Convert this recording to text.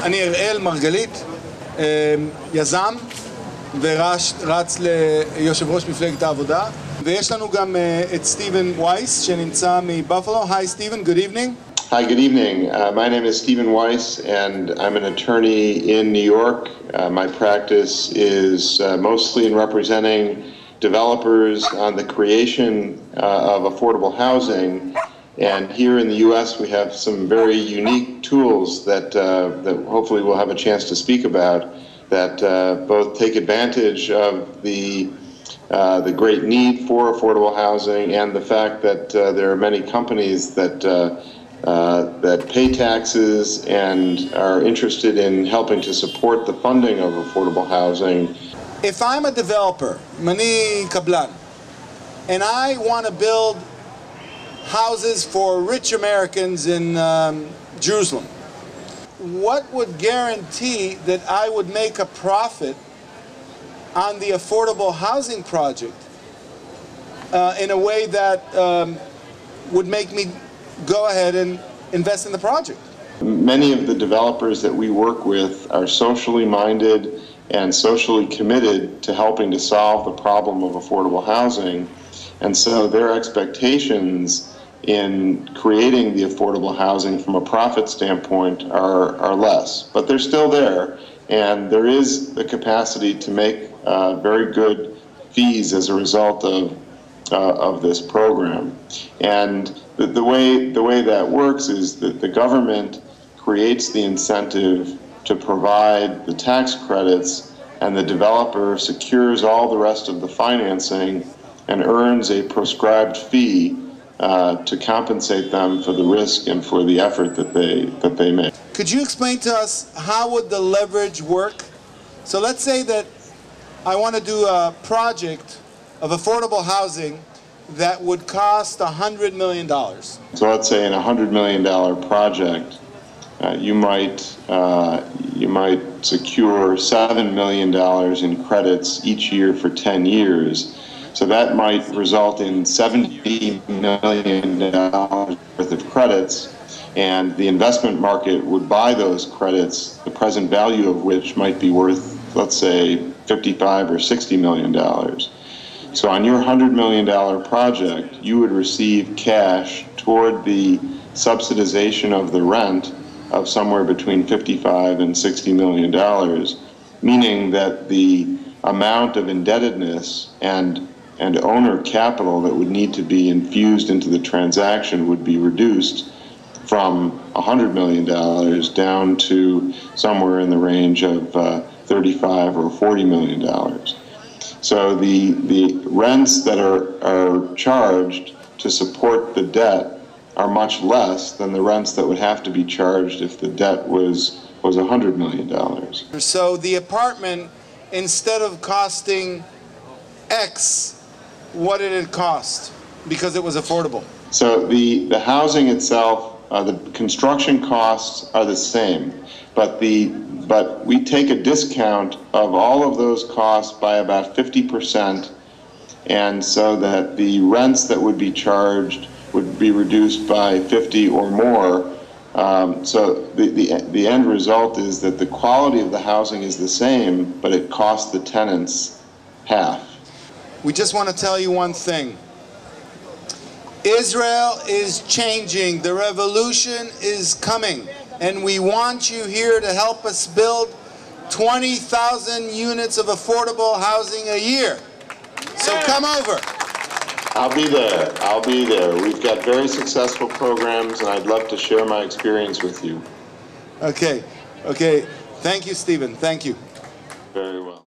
אני אראל מרגלית, יזם ורץ ליושב ראש מפלגת העבודה, ויש לנו גם את סטיבן וייס שנמצא מבאפלו. Hi Stephen, good evening. Hi, good evening. My name is Stephen Weiss, and I'm an attorney in New York. My practice is mostly in representing developers on the creation of affordable housing. And here in the U.S., we have some very unique tools that hopefully we'll have a chance to speak about that both take advantage of the great need for affordable housing and the fact that there are many companies that pay taxes and are interested in helping to support the funding of affordable housing. If I'm a developer, mani kablan, and I want to build houses for rich Americans in Jerusalem, what would guarantee that I would make a profit on the affordable housing project in a way that would make me go ahead and invest in the project? Many of the developers that we work with are socially minded and socially committed to helping to solve the problem of affordable housing, and so their expectations in creating the affordable housing from a profit standpoint are less, but they're still there, and there is the capacity to make very good fees as a result of this program. And the way that works is that the government creates the incentive to provide the tax credits, and the developer secures all the rest of the financing and earns a prescribed fee to compensate them for the risk and for the effort that they make. Could you explain to us how would the leverage work? So let's say that I want to do a project of affordable housing that would cost $100 million. So let's say in a $100 million project, you might secure $7 million in credits each year for 10 years. So that might result in $70 million worth of credits, and the investment market would buy those credits, the present value of which might be worth, let's say, $55 or $60 million. So on your $100 million project, you would receive cash toward the subsidization of the rent of somewhere between $55 and $60 million, meaning that the amount of indebtedness and owner capital that would need to be infused into the transaction would be reduced from $100 million down to somewhere in the range of $35 or $40 million. So the rents that are charged to support the debt are much less than the rents that would have to be charged if the debt was $100 million. So the apartment, instead of costing X, what did it cost because it was affordable? So the housing itself, the construction costs are the same, but we take a discount of all of those costs by about 50%, and so that the rents that would be charged would be reduced by 50 or more. So the end result is that the quality of the housing is the same, but it costs the tenants half. We just want to tell you one thing. Israel is changing. The revolution is coming. And we want you here to help us build 20,000 units of affordable housing a year. So come over. I'll be there. I'll be there. We've got very successful programs, and I'd love to share my experience with you. Okay. Okay. Thank you, Stephen. Thank you. Very well.